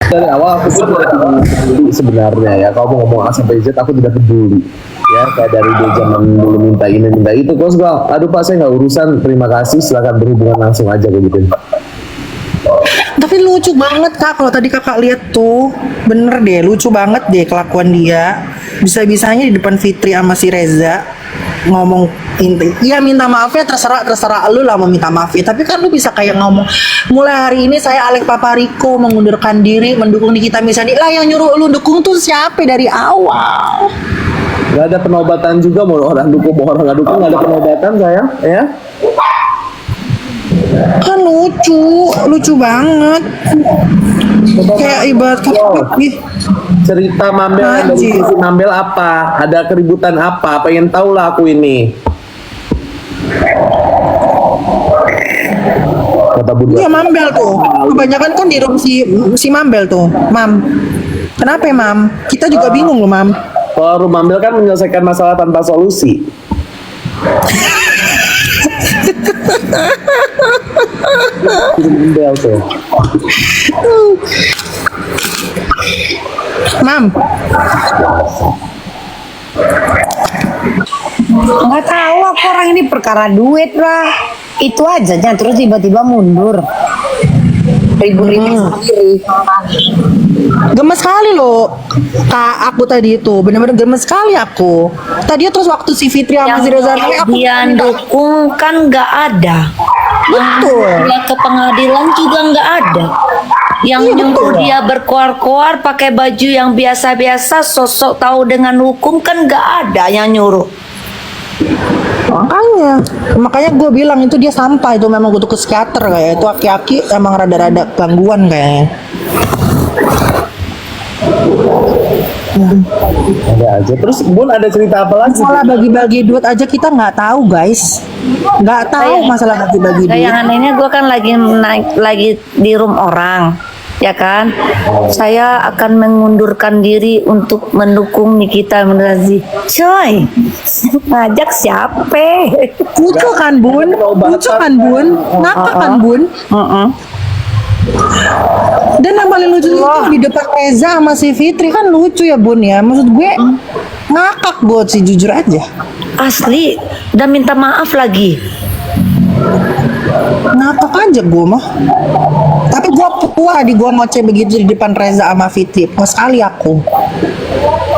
Dari awal aku tuh tidak peduli sebenarnya ya. Kalau mau ngomong A sampai Z aku tidak peduli. Ya kayak dari dia zaman dulu minta ini minta itu, kok suka, aduh Pak saya nggak urusan, terima kasih, silakan berhubungan langsung aja kayak gitu. Tapi lucu banget kak, kalau tadi kakak lihat tuh, bener deh, lucu banget deh kelakuan dia. Bisa-bisanya di depan Fitri sama si Reza ngomong inti, ya minta maafnya terserah lu lah mau minta maaf ya. Tapi kan lu bisa kayak ngomong, mulai hari ini saya Alek Papariko mengundurkan diri mendukung Nikita Mirzani. Lah yang nyuruh lu dukung tuh siapa dari awal? Gak ada penobatan juga, mau orang dukung mau orang nggak dukung, gak ada penobatan sayang ya. Kan lucu banget. Kayak ibarat Cerita Mambel dari Anjir. sisi Mambel apa? Ada keributan apa? Pengen tahu lah aku ini. Kata Budi. Iya Mambel tuh. Kebanyakan kan di room si Mambel tuh. Mam. Kenapa ya Mam? Kita juga bingung loh Mam. Kalau Mambel kan menyelesaikan masalah tanpa solusi. Mambel tuh. Mam. Nggak tahu aku orang ini perkara duit lah. Itu aja terus tiba-tiba mundur. Ribut-ribut sendiri. Gemes sekali loh kak, aku tadi itu bener-bener gemes sekali aku tadi. Terus waktu si Fitri sama si Reza aku Dia dukung kan nggak ada. betul. Dia ke pengadilan juga nggak ada. Yang Iya, nyuruh betul. dia berkoar-koar pakai baju yang biasa-biasa, sosok tahu dengan hukum kan nggak ada yang nyuruh. Makanya gue bilang itu dia sampah, itu memang butuh ke psikiater kayak itu. Aki-aki emang rada-rada gangguan kayaknya. Ada aja. Terus Bun ada cerita apa lagi? Masalah bagi-bagi duit aja kita nggak tahu guys, nggak tahu masalah bagi-bagi duit. Yang anehnya gue kan lagi di room orang, ya kan? Saya akan mengundurkan diri untuk mendukung Nikita Mirzani. Coy, ngajak siapa? Lucu kan Bun, lucu kan Bun, ngakak kan Bun. Dan yang paling lucu itu di depan Reza sama si Fitri kan lucu ya Bun ya. Maksud gue ngakak gue sih jujur aja. Asli, dan minta maaf lagi. Ngakak aja gue mah. Tapi gue puas di gue ngoceh begitu di depan Reza sama Fitri. Puas sekali aku.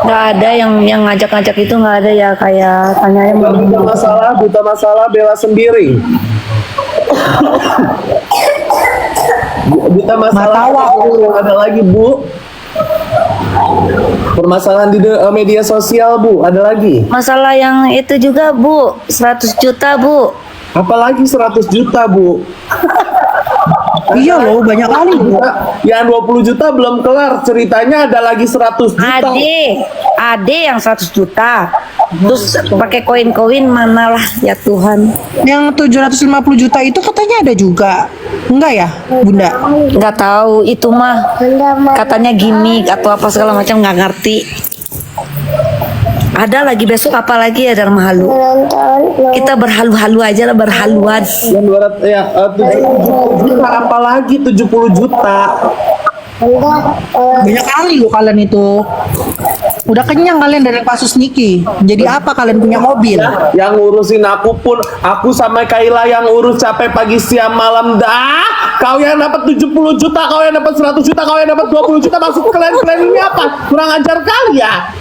Nggak ada yang ngajak-ngajak itu, nggak ada ya, kayak tanyanya Buta masalah bela sendiri. Buta masalah yang ada lagi Bu. Permasalahan di media sosial Bu, ada lagi. masalah yang itu juga Bu, 100 juta Bu. Apalagi 100 juta Bu. Iya loh, banyak kali Bu. Yang 20 juta belum kelar, ceritanya ada lagi 100 juta. Ade yang 100 juta. Terus pakai koin-koin mana lah ya Tuhan. Yang 750 juta itu katanya ada juga. Enggak ya, Bunda? Nggak tahu itu mah katanya gimmick atau apa segala macam, nggak ngerti. Ada lagi besok apa lagi ya Dharma Halu? Kita berhalu-halu aja lah, berhaluan. Yang 200 ya 70 juta, apalagi 70 juta. Banyak kali loh kalian itu. Udah kenyang kalian dari kasus Niki. Jadi apa kalian punya mobil? Yang ngurusin aku pun, aku sama Kaila yang urus capek pagi siang malam dah. Kau yang dapat 70 juta, kau yang dapat 100 juta, kau yang dapat 20 juta. Maksud kalian ini apa? Kurang ajar kali ya.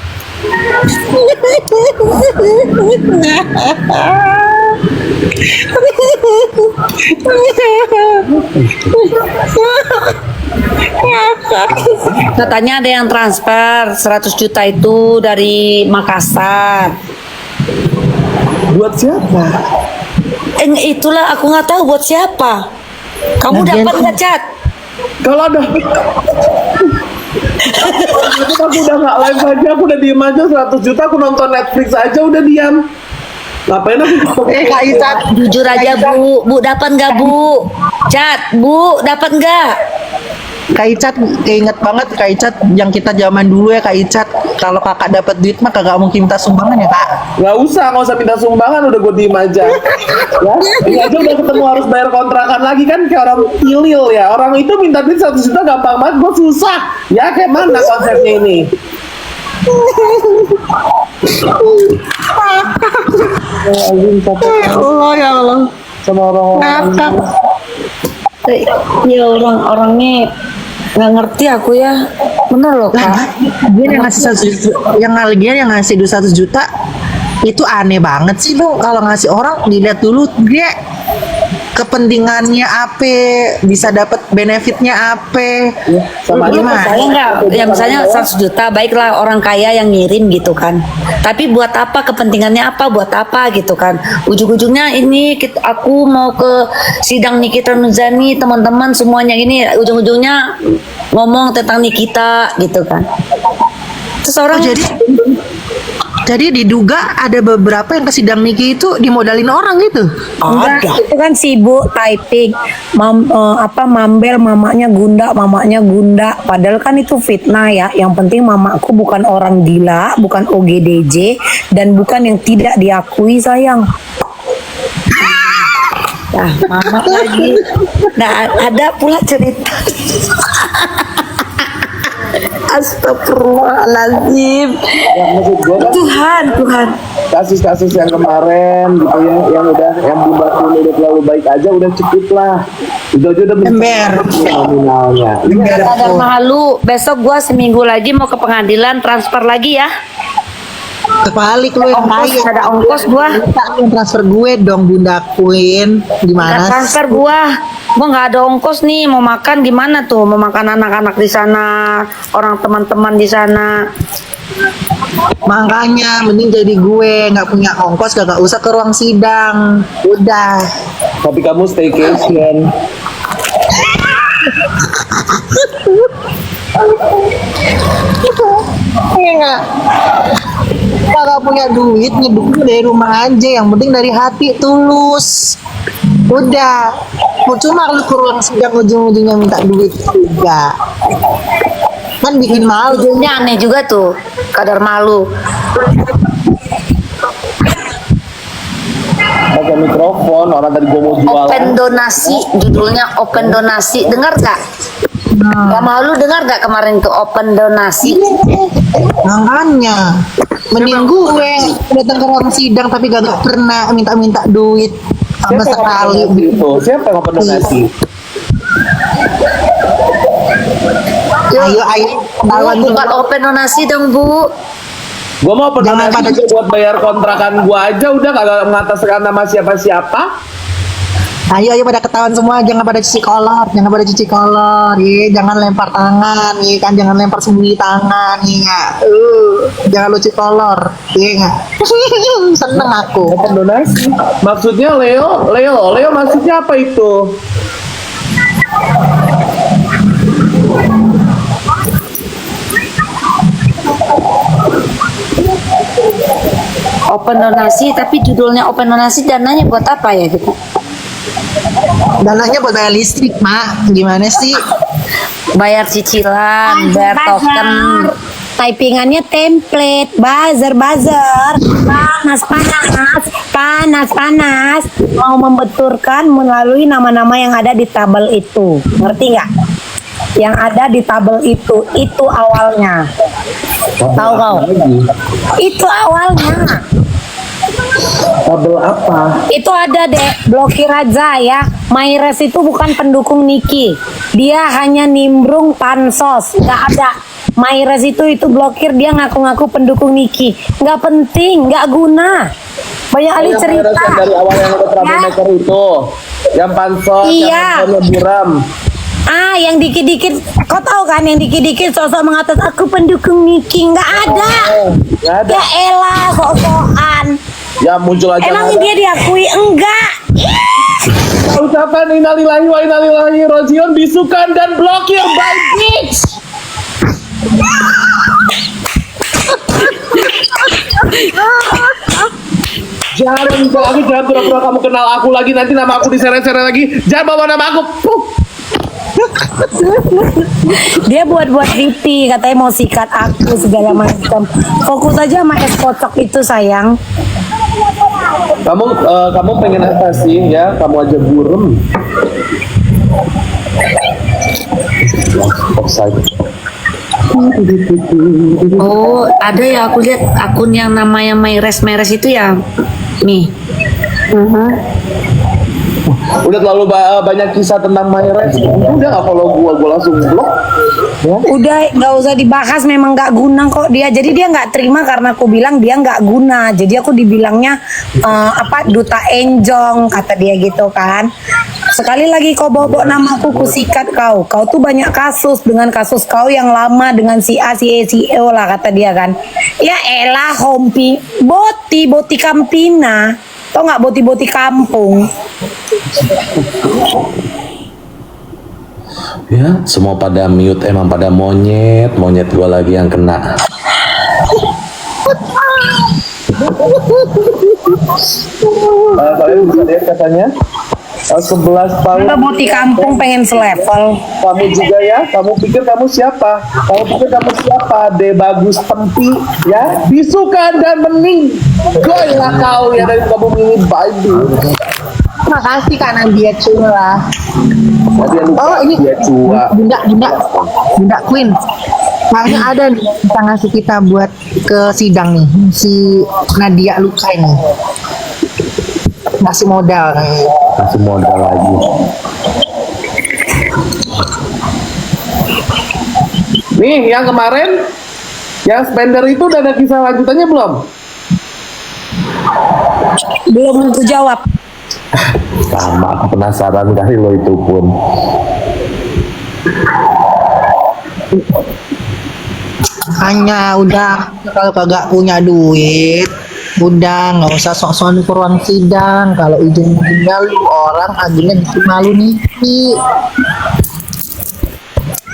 Katanya ada yang transfer 100 juta itu dari Makassar. Buat siapa? Itulah aku nggak tahu buat siapa. Kamu Lagian dapat nggak, Cat? Kalau ada aku udah nggak live aja, aku udah diem aja. 100 juta aku nonton Netflix aja udah diam. Ngapain aku? Kak Icat, Jujur aja Bu dapat nggak Bu? Cat, Bu dapat nggak? Kak Icat, keinget banget Kak Icat yang kita zaman dulu ya Kak Icat. Kalau kakak dapat duit mah kagak mungkin minta sumbangan ya Kak. Nggak usah minta sumbangan, udah gue diem aja. Ya, ini aja udah ketemu harus bayar kontrakan lagi kan kayak orang pilil ya. Orang itu minta duit 1 juta gampang banget, gue susah. Ya kayak mana konsepnya ini? Allah ya Allah. Sama orang-orang. Ya orang-orangnya nggak ngerti aku ya. Bener loh Kak. Dia yang ngasih 1 juta, yang ngasih 1 juta itu aneh banget sih lo. Kalau ngasih orang dilihat dulu dia kepentingannya apa, bisa dapat benefitnya apa. Sama Lu aja. percaya nggak? Ya misalnya 100 juta, baiklah orang kaya yang ngirim gitu kan. Tapi buat apa? Kepentingannya apa? Buat apa gitu kan? Ujung-ujungnya ini aku mau ke sidang Nikita Nuzani, teman-teman semuanya ini ujung-ujungnya ngomong tentang Nikita gitu kan. Terus orang Jadi diduga ada beberapa yang ke sidang Niki itu dimodalin orang gitu. Enggak, itu kan sibuk typing, mambel mamanya Gunda, padahal kan itu fitnah ya. Yang penting mamaku bukan orang gila, bukan OGDJ, dan bukan yang tidak diakui sayang. nah mama lagi. Nah ada pula cerita. Astagfirullahaladzim. Ya, maksud gue kan Tuhan. kasus-kasus yang kemarin gitu ya, yang Bunda udah terlalu baik aja udah cukup lah. Itu aja udah Ember. nominalnya. Ada malu. Besok gua seminggu lagi mau ke pengadilan, transfer lagi ya. Kebalik lu yang Ongkos, kaya. ada ongkos gua. Yang transfer gue dong Bunda Queen. Gimana Nggak transfer gua nggak ada ongkos nih. Mau makan gimana tuh? Mau makan anak-anak di sana, orang teman-teman di sana. Makanya mending jadi gue nggak punya ongkos gak usah ke ruang sidang. Udah. Tapi kamu staycation. Enggak. Kalau punya duit ngedukung dari rumah aja, yang penting dari hati tulus. Udah. Mau cuma lu ke ruang sidang ujung-ujungnya minta duit juga. Kan bikin malu. Ujungnya aneh juga tuh, kadar malu. Pakai mikrofon, orang tadi gue mau jualan. Open donasi, judulnya open donasi. Dengar gak? Gak malu dengar gak kemarin tuh open donasi? Makanya mending gue datang ke ruang sidang tapi gak pernah minta-minta duit sama sekali. Siapa yang open donasi? Ayo lawan Bukan open donasi dong Bu. Gue mau open Jangan donasi pada- buat bayar kontrakan gue aja, udah kagak mengataskan nama siapa-siapa. Ayo pada ketahuan semua, jangan pada cuci kolor, jangan lempar tangan, ya kan, jangan lempar sembunyi tangan, ya. Jangan lucu kolor, ya nggak? Seneng aku. Open donasi. Maksudnya Leo maksudnya apa itu? Open donasi tapi judulnya open donasi, dananya buat apa ya gitu? Dananya buat bayar listrik, Mak. Gimana sih? Bayar cicilan, bayar token. Typingannya template, buzzer, panas, mau membenturkan melalui nama-nama yang ada di tabel itu, ngerti nggak? Yang ada di tabel itu awalnya. Tahu kau? Itu awalnya. Tabel apa? Itu ada deh, blokir aja ya. Maires itu bukan pendukung Niki, dia hanya nimbrung pansos, nggak ada. Maires itu blokir, dia ngaku-ngaku pendukung Niki, nggak penting, nggak guna. Banyak kali Yang cerita. yang dari awal yang ada troublemaker itu, yang pansos, Iya. yang handphonenya buram. Yang dikit-dikit, kau tahu kan, yang dikit-dikit sosok mengatakan aku pendukung Niki, nggak ada. Nggak ada. Ya elah, sok-sokan. Ya muncul aja. Emang dia diakui? Enggak. Ucapan innalillahi wa inna ilaihi rajiun bisukan dan blokir by bitch. Jangan pura-pura kamu kenal aku lagi, nanti nama aku diseret-seret lagi. Jangan bawa nama aku. Puh. Dia buat-buat VT, katanya mau sikat aku segala macam. Fokus aja sama es kocok itu sayang. Kamu pengen apa sih ya? Kamu aja burem. Offside. Oh, ada ya, aku lihat akun yang namanya Mayres itu ya. Nih. Udah terlalu banyak kisah tentang Mayres. Udah nggak follow gua langsung blok. Ya. Udah nggak usah dibahas, memang nggak guna kok dia. Jadi dia nggak terima karena aku bilang dia nggak guna. Jadi aku dibilangnya duta enjong kata dia gitu kan. Sekali lagi kau bawa namaku kusikat kau. Kau tuh banyak kasus dengan kasus kau yang lama dengan si A, si E, si E lah kata dia kan. Ya elah hompi, boti Kampina. Tau nggak boti kampung? Ya, semua pada mute, emang pada monyet gua lagi yang kena. Kalian bisa lihat katanya 11 tahun. Kita boti kampung pengen selevel. Kamu juga ya, kamu pikir kamu siapa? De bagus tempi ya, bisukan dan bening. Goylah kau ya dari kamu ini Baidu. Makasih karena dia curah. Dia lupa, ini dia cua. Bunda Queen. Makanya ada nih kita ngasih kita buat ke sidang nih si Nadia Luka ini. Ngasih modal nih. Kasih modal lagi. Nih yang kemarin, yang spender itu udah ada kisah lanjutannya belum? Belum tentu jawab. Sama, aku penasaran kali lo itu pun. Hanya udah kalau kagak punya duit, udah nggak usah sok-sokan ke ruang sidang. Kalau ujung-ujungnya lu orang akhirnya bikin malu nih.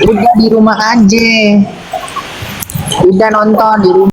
Udah di rumah aja. Udah nonton di rumah.